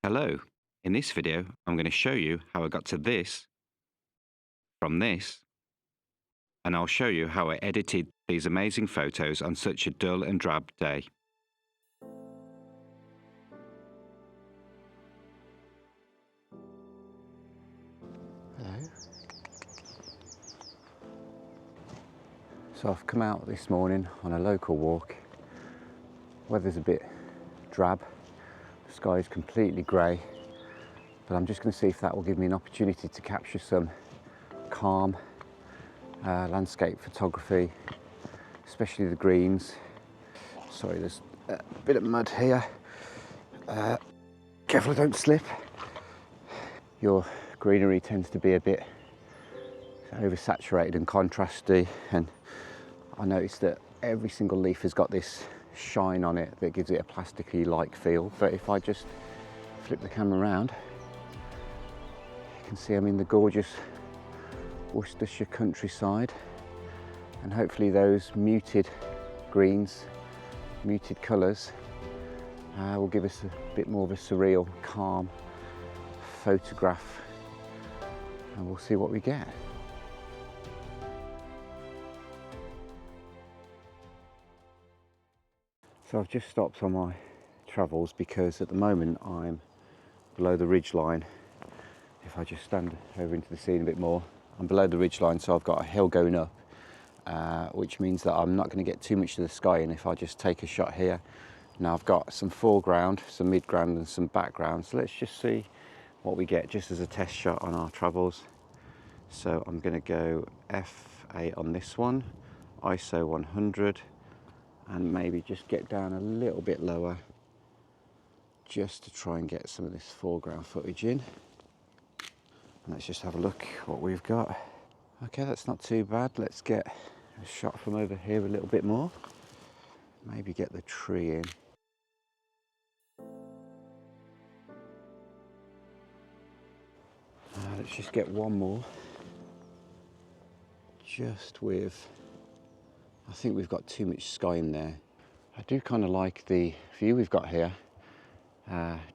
Hello, in this video I'm going to show you how I got to this from this, and I'll show you how I edited these amazing photos on such a dull and drab day. Hello. So I've come out this morning on a local walk. Weather's a bit drab, the sky is completely grey, but I'm just going to see if that will give me an opportunity to capture some calm landscape photography, especially the greens. Sorry, there's a bit of mud here. Careful I don't slip. Your greenery tends to be a bit oversaturated and contrasty, and I noticed that every single leaf has got this shine on it that gives it a plasticky-like feel. But if I just flip the camera around, you can see I'm in the gorgeous Worcestershire countryside, and hopefully those muted greens, muted colours will give us a bit more of a surreal, calm photograph, and we'll see what we get. So I've just stopped on my travels because at the moment I'm below the ridge line. If I just stand over into the scene a bit more, I'm below the ridge line, so I've got a hill going up, which means that I'm not going to get too much to the sky. And if I just take a shot here, now I've got some foreground, some midground and some background. So let's just see what we get just as a test shot on our travels. So I'm going to go f8 on this one, ISO 100, and maybe just get down a little bit lower just to try and get some of this foreground footage in. And let's just have a look what we've got. Okay, that's not too bad. Let's get a shot from over here a little bit more. Maybe get the tree in. Let's just get one more. Just with, I think we've got too much sky in there. I do kind of like the view we've got here,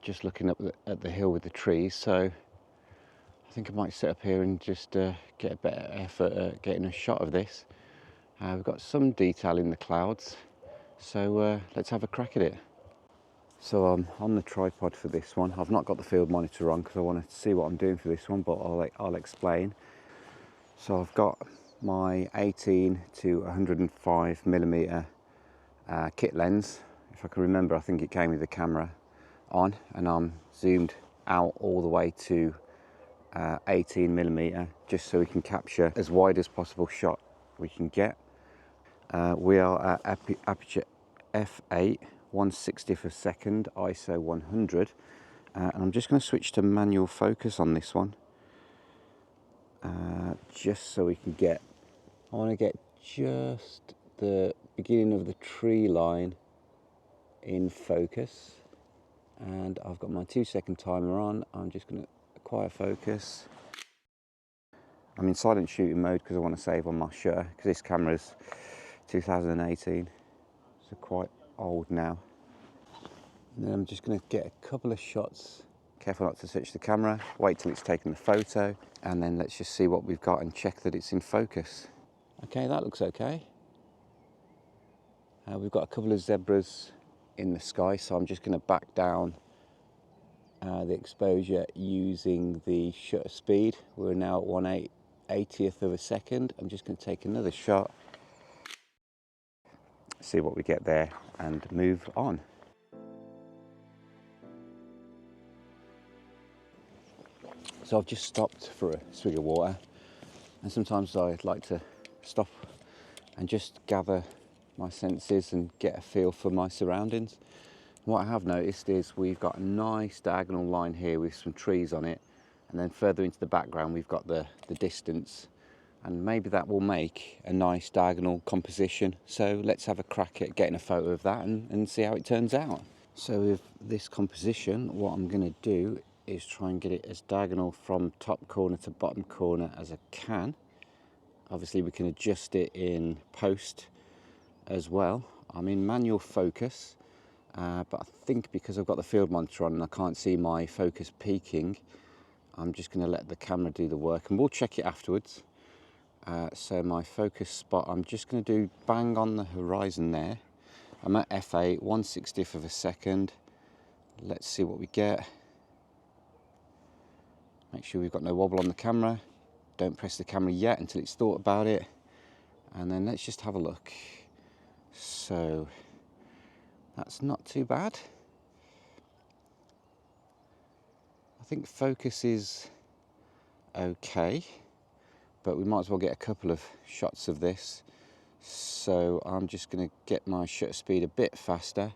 just looking up at the hill with the trees. So I think I might sit up here and just get a better effort at getting a shot of this. We've got some detail in the clouds, so let's have a crack at it. So I'm on the tripod for this one. I've not got the field monitor on because I want to see what I'm doing for this one, but I'll explain. So I've got my 18 to 105 millimeter kit lens. If I can remember, I think it came with the camera on, and I'm zoomed out all the way to 18 millimeter, just so we can capture as wide as possible shot we can get. We are at aperture f8, 1/60th of a second, ISO 100, and I'm just going to switch to manual focus on this one, just so we can get, I want to get just the beginning of the tree line in focus, and I've got my 2-second timer on. I'm just going to acquire focus. I'm in silent shooting mode because I want to save on my shutter, because this camera's 2018, so quite old now. And then I'm just going to get a couple of shots, careful not to touch the camera, wait till it's taken the photo, and then let's just see what we've got and check that it's in focus. Okay, that looks okay. We've got a couple of zebras in the sky, so I'm just going to back down the exposure using the shutter speed. We're now at 1/80th of a second. I'm just going to take another shot, see what we get there, and move on. So I've just stopped for a swig of water, and sometimes I like to stop and just gather my senses and get a feel for my surroundings. And what I have noticed is we've got a nice diagonal line here with some trees on it, and then further into the background we've got the distance, and maybe that will make a nice diagonal composition. So let's have a crack at getting a photo of that and see how it turns out. So with this composition, what I'm going to do is try and get it as diagonal from top corner to bottom corner as I can. Obviously we can adjust it in post as well. I'm in manual focus, but I think because I've got the field monitor on and I can't see my focus peaking, I'm just going to let the camera do the work, and we'll check it afterwards. So my focus spot, I'm just going to do bang on the horizon there. I'm at f8, 1/60th of a second. Let's see what we get. Make sure we've got no wobble on the camera. Don't press the camera yet until it's thought about it. And then let's just have a look. So that's not too bad. I think focus is okay, but we might as well get a couple of shots of this. So I'm just going to get my shutter speed a bit faster,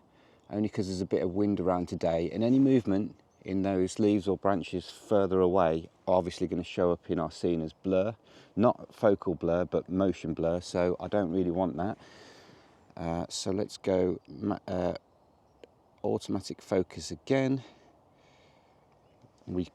only because there's a bit of wind around today, and any movement in those leaves or branches further away are obviously going to show up in our scene as blur, not focal blur but motion blur, so I don't really want that. So let's go automatic focus again. You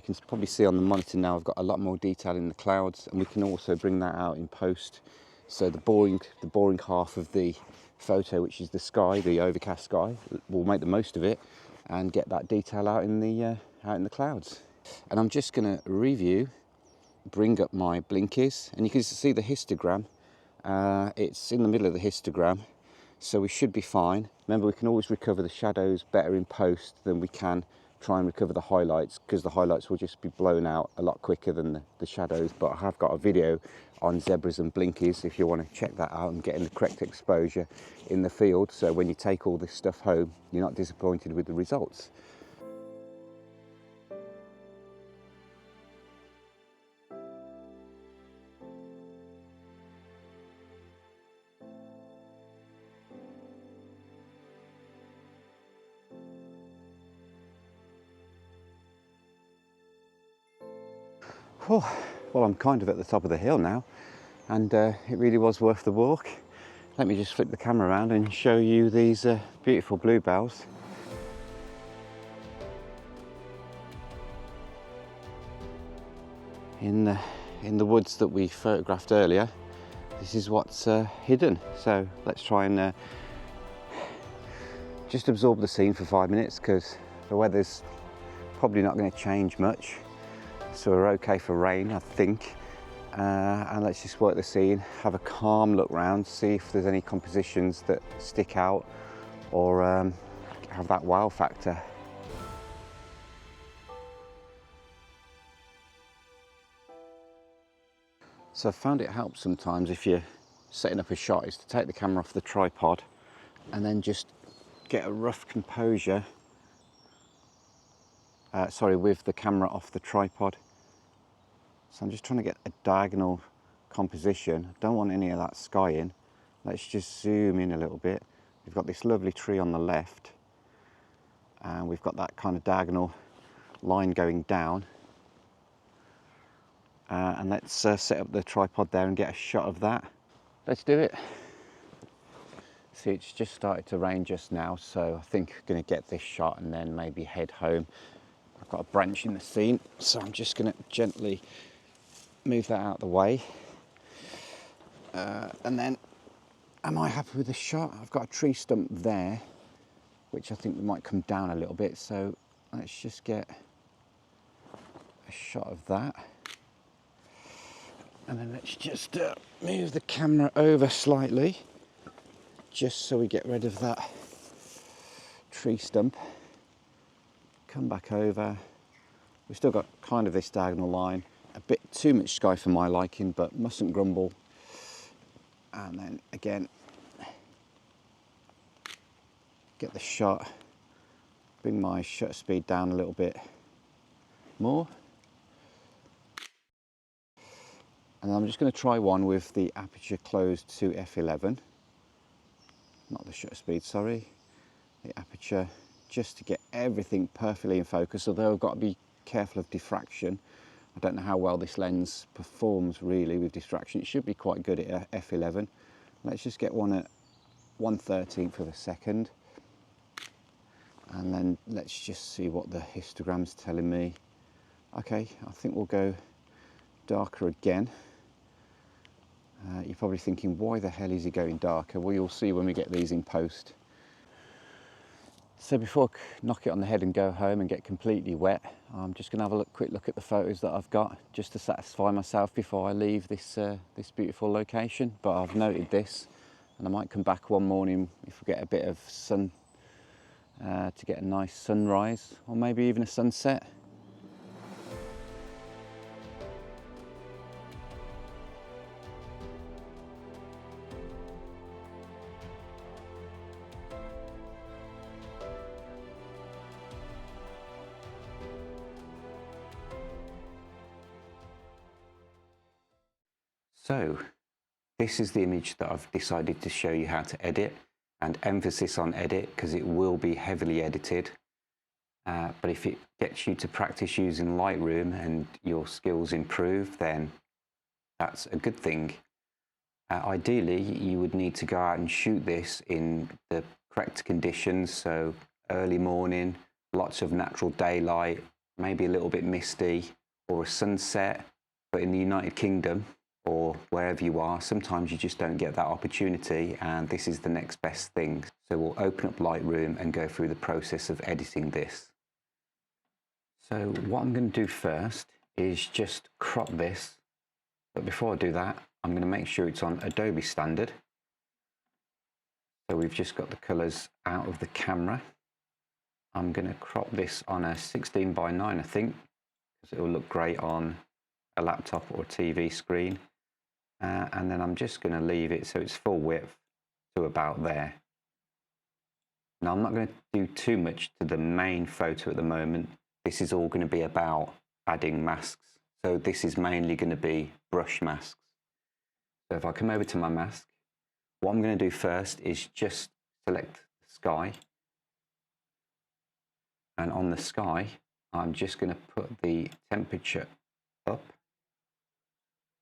can probably see on the monitor now I've got a lot more detail in the clouds, and we can also bring that out in post. So the boring half of the photo, which is the sky, the overcast sky, we'll make the most of it and get that detail out in the clouds. And I'm just going to review, bring up my blinkies, and you can see the histogram. It's in the middle of the histogram, so we should be fine. Remember, we can always recover the shadows better in post than we can try and recover the highlights, because the highlights will just be blown out a lot quicker than the shadows. But I have got a video on zebras and blinkies if you want to check that out and getting the correct exposure in the field, so when you take all this stuff home you're not disappointed with the results. Oh, well, I'm kind of at the top of the hill now, and it really was worth the walk. Let me just flip the camera around and show you these beautiful bluebells. In the woods that we photographed earlier, this is what's hidden. So let's try and just absorb the scene for 5 minutes, because the weather's probably not going to change much. So we're okay for rain, I think. And let's just work the scene, have a calm look round, see if there's any compositions that stick out or have that wow factor. So I found it helps sometimes, if you're setting up a shot, is to take the camera off the tripod and then just get a rough composure, with the camera off the tripod. So I'm just trying to get a diagonal composition. I don't want any of that sky in. Let's just zoom in a little bit. We've got this lovely tree on the left, and we've got that kind of diagonal line going down. And let's set up the tripod there and get a shot of that. Let's do it. See, it's just started to rain just now, so I think I'm going to get this shot and then maybe head home. I've got a branch in the scene, so I'm just going to gently move that out of the way. And then, am I happy with the shot? I've got a tree stump there, which I think we might come down a little bit, so let's just get a shot of that. And then let's just move the camera over slightly, just so we get rid of that tree stump. Come back over. We've still got kind of this diagonal line. A bit too much sky for my liking, but mustn't grumble. And then again, get the shot, bring my shutter speed down a little bit more. And I'm just going to try one with the aperture closed to f11. Not the shutter speed, sorry. The aperture, just to get everything perfectly in focus, although I've got to be careful of diffraction. I don't know how well this lens performs really with diffraction. It should be quite good at f11. Let's just get one at 1/13th of a second. And then let's just see what the histogram's telling me. Okay, I think we'll go darker again. You're probably thinking, why the hell is he going darker? Well, you'll see when we get these in post. So before I knock it on the head and go home and get completely wet, I'm just going to have a quick look at the photos that I've got, just to satisfy myself before I leave this this beautiful location. But I've noted this, and I might come back one morning if we get a bit of sun to get a nice sunrise, or maybe even a sunset. So this is the image that I've decided to show you how to edit, and emphasis on edit because it will be heavily edited. But if it gets you to practice using Lightroom and your skills improve, then that's a good thing. Ideally, you would need to go out and shoot this in the correct conditions, so early morning, lots of natural daylight, maybe a little bit misty, or a sunset. But in the United Kingdom, or wherever you are, sometimes you just don't get that opportunity, and this is the next best thing. So we'll open up Lightroom and go through the process of editing this. So what I'm going to do first is just crop this, but before I do that, I'm going to make sure it's on Adobe Standard. So we've just got the colours out of the camera. I'm going to crop this on a 16:9, I think, because it will look great on a laptop or a TV screen. And then I'm just going to leave it so it's full width to about there. Now I'm not going to do too much to the main photo at the moment. This is all going to be about adding masks. So this is mainly going to be brush masks. So if I come over to my mask, what I'm going to do first is just select the sky. And on the sky, I'm just going to put the temperature up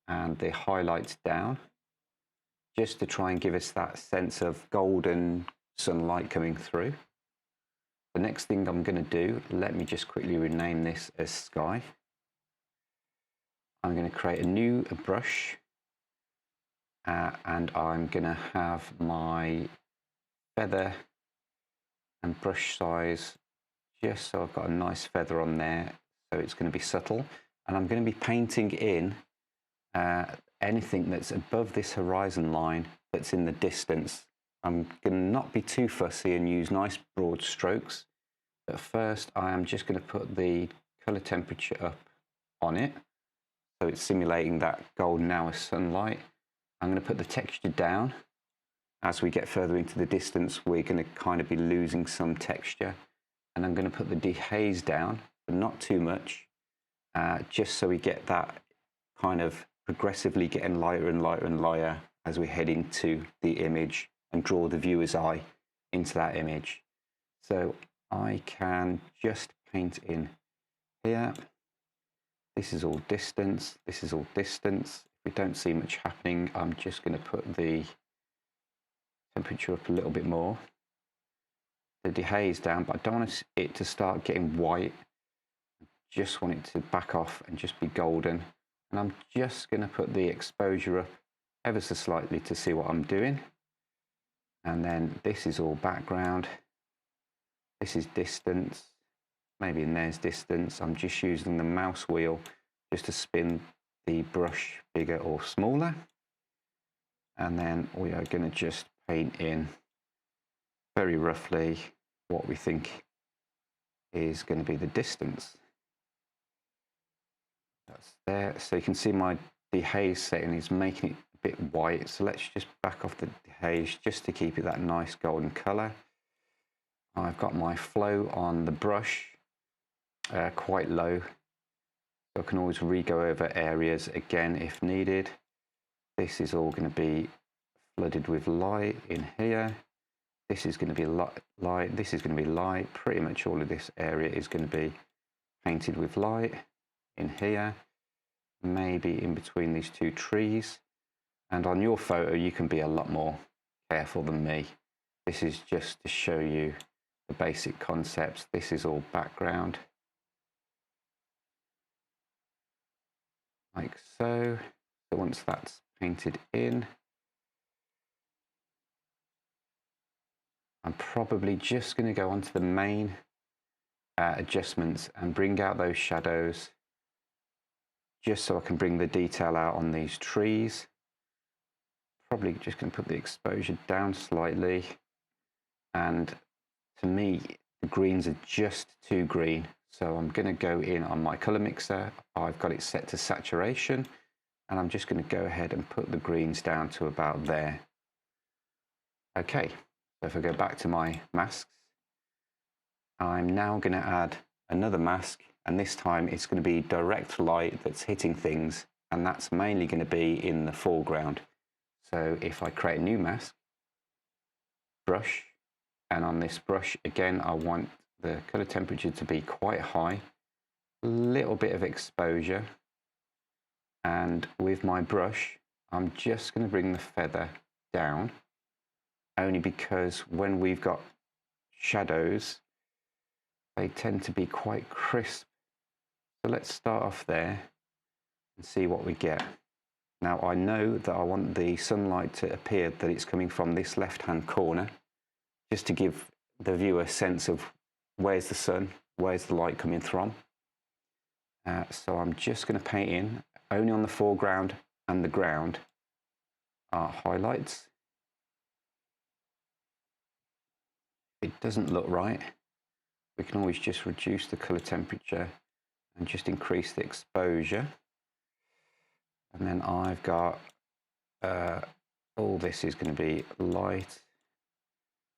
and the highlights down, just to try and give us that sense of golden sunlight coming through. The next thing I'm going to do, let me just quickly rename this as sky. I'm going to create a new brush, and I'm going to have my feather and brush size just so I've got a nice feather on there, so it's going to be subtle. And I'm going to be painting in anything that's above this horizon line that's in the distance. I'm going to not be too fussy and use nice broad strokes. But first, I am just going to put the color temperature up on it, so it's simulating that golden hour sunlight. I'm going to put the texture down. As we get further into the distance, we're going to kind of be losing some texture. And I'm going to put the dehaze down, but not too much, just so we get that kind of progressively getting lighter and lighter and lighter as we head into the image and draw the viewer's eye into that image. So I can just paint in here. This is all distance. This is all distance. If we don't see much happening, I'm just going to put the temperature up a little bit more. The dehaze down, but I don't want it to start getting white. I just want it to back off and just be golden. And I'm just going to put the exposure up ever so slightly to see what I'm doing. And then this is all background. This is distance. Maybe in there's distance. I'm just using the mouse wheel just to spin the brush bigger or smaller. And then we are going to just paint in very roughly what we think is going to be the distance. That's there. So you can see my dehaze setting is making it a bit white. So let's just back off the dehaze just to keep it that nice golden color. I've got my flow on the brush quite low. So I can always re-go over areas again if needed. This is all going to be flooded with light in here. This is going to be light. This is going to be light. Pretty much all of this area is going to be painted with light in here. Maybe in between these two trees. And on your photo, you can be a lot more careful than me. This is just to show you the basic concepts. This is all background. Like so. So once that's painted in, I'm probably just going to go onto the main adjustments and bring out those shadows, just so I can bring the detail out on these trees. Probably just going to put the exposure down slightly, and to me the greens are just too green, so I'm going to go in on my color mixer. I've got it set to saturation, and I'm just going to go ahead and put the greens down to about there. Okay, so if I go back to my masks, I'm now going to add another mask, and this time it's going to be direct light that's hitting things, and that's mainly going to be in the foreground. So if I create a new mask, brush, and on this brush again I want the color temperature to be quite high, a little bit of exposure, and with my brush I'm just going to bring the feather down, only because when we've got shadows they tend to be quite crisp. So let's start off there and see what we get. Now I know that I want the sunlight to appear that it's coming from this left hand corner, just to give the viewer a sense of where's the sun, where's the light coming from. So I'm just going to paint in, only on the foreground and the ground are highlights. If it doesn't look right, we can always just reduce the color temperature and just increase the exposure. And then I've got all this is going to be light.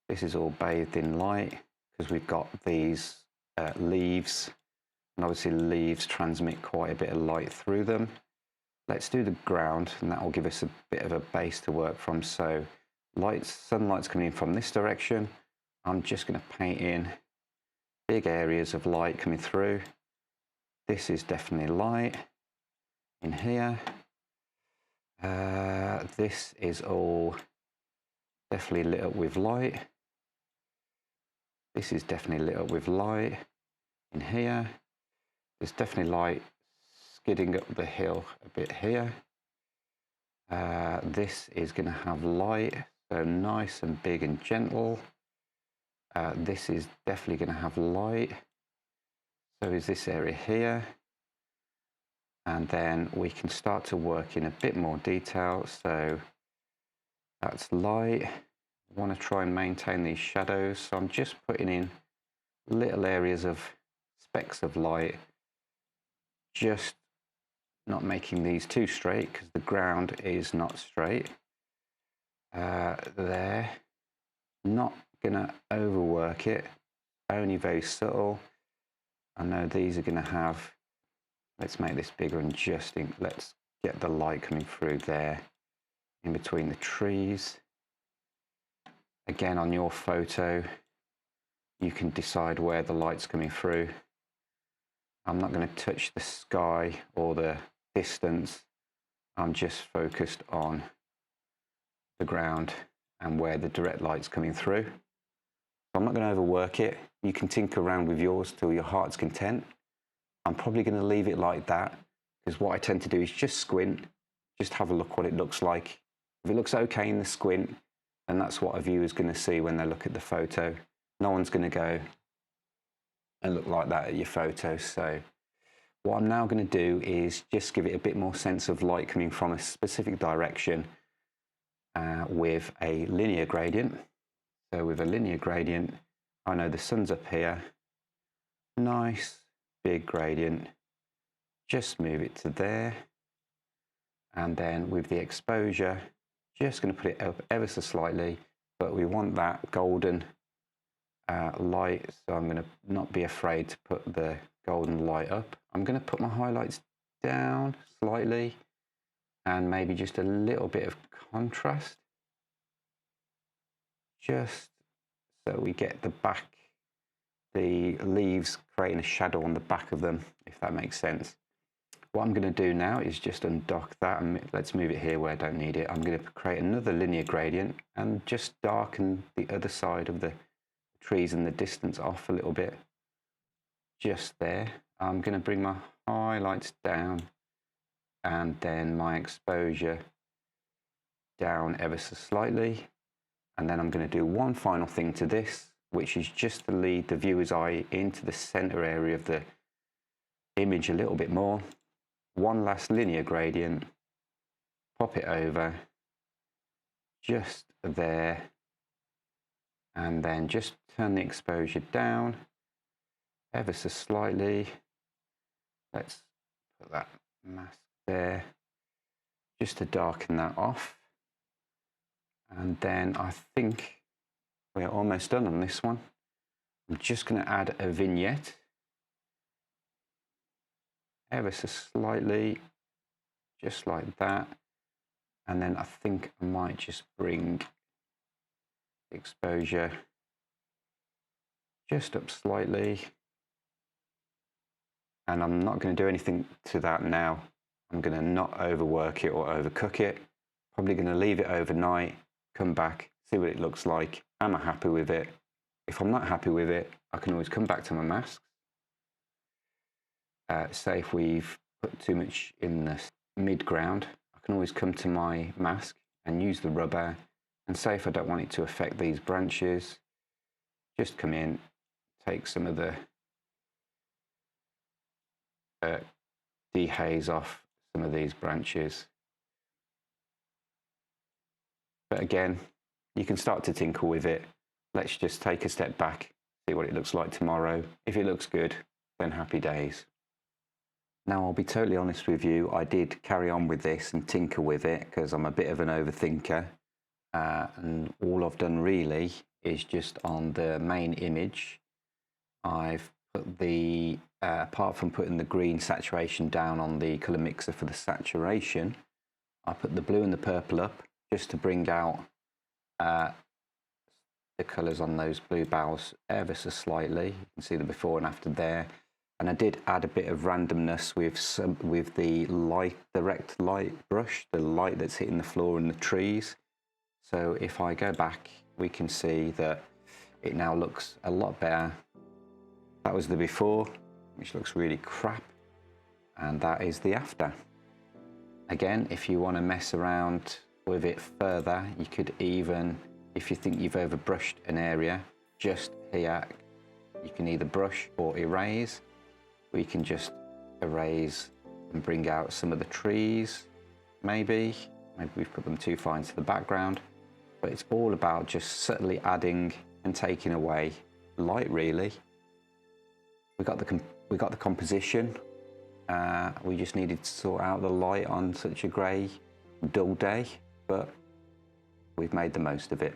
This is all bathed in light because we've got these leaves, and obviously leaves transmit quite a bit of light through them. Let's do the ground, and that will give us a bit of a base to work from. So sunlight's coming in from this direction. I'm just going to paint in big areas of light coming through. This is definitely light in here. This is all definitely lit up with light. This is definitely lit up with light in here. There's definitely light skidding up the hill a bit here. This is going to have light, so nice and big and gentle. This is definitely going to have light. So is this area here. And then we can start to work in a bit more detail. So that's light. I want to try and maintain these shadows. So I'm just putting in little areas of specks of light, just not making these too straight because the ground is not straight. There, not gonna overwork it, only very subtle. I know these are gonna have, let's make this bigger and let's get the light coming through there in between the trees. Again, on your photo, you can decide where the light's coming through. I'm not going to touch the sky or the distance. I'm just focused on the ground and where the direct light's coming through. I'm not going to overwork it. You can tinker around with yours till your heart's content. I'm probably going to leave it like that, because what I tend to do is just squint, just have a look what it looks like. If it looks okay in the squint, then that's what a viewer's going to see when they look at the photo. No one's going to go and look like that at your photo. So what I'm now going to do is just give it a bit more sense of light coming from a specific direction with a linear gradient. So with a linear gradient, I know the sun's up here. Nice big gradient. Just move it to there. And then with the exposure, just going to put it up ever so slightly, but we want that golden light, so I'm going to not be afraid to put the golden light up. I'm going to put my highlights down slightly and maybe just a little bit of contrast, just so we get the leaves creating a shadow on the back of them, if that makes sense. What I'm going to do now is just undock that, and let's move it here where I don't need it. I'm going to create another linear gradient and just darken the other side of the trees and the distance off a little bit. Just there. I'm going to bring my highlights down and then my exposure down ever so slightly. And then I'm going to do one final thing to this, which is just to lead the viewer's eye into the center area of the image a little bit more. One last linear gradient, pop it over, just there, and then just turn the exposure down ever so slightly. Let's put that mask there, just to darken that off. And then I think we're almost done on this one. I'm just going to add a vignette ever so slightly, just like that. And then I think I might just bring the exposure just up slightly. And I'm not going to do anything to that now. I'm going to not overwork it or overcook it. Probably going to leave it overnight, come back, see what it looks like. Am I happy with it? If I'm not happy with it, I can always come back to my masks. Say if we've put too much in the mid-ground, I can always come to my mask and use the rubber. And say if I don't want it to affect these branches, just come in, take some of the dehaze off some of these branches. But again, you can start to tinker with it. Let's just take a step back, see what it looks like tomorrow. If it looks good, then happy days. Now, I'll be totally honest with you, I did carry on with this and tinker with it because I'm a bit of an overthinker. And all I've done really is just on the main image, I've put the, apart from putting the green saturation down on the colour mixer for the saturation, I put the blue and the purple up just to bring out the colours on those Bluebells ever so slightly. You can see the before and after there. And I did add a bit of randomness with the light, direct light brush, the light that's hitting the floor and the trees. So if I go back, we can see that it now looks a lot better. That was the before, which looks really crap. And that is the after. Again, if you want to mess around with it further, you could even, if you think you've overbrushed an area, just here, you can either brush or erase. We can just erase and bring out some of the trees, maybe we've put them too far into the background, but it's all about just subtly adding and taking away light, really. We got the composition. We just needed to sort out the light on such a grey, dull day, but we've made the most of it.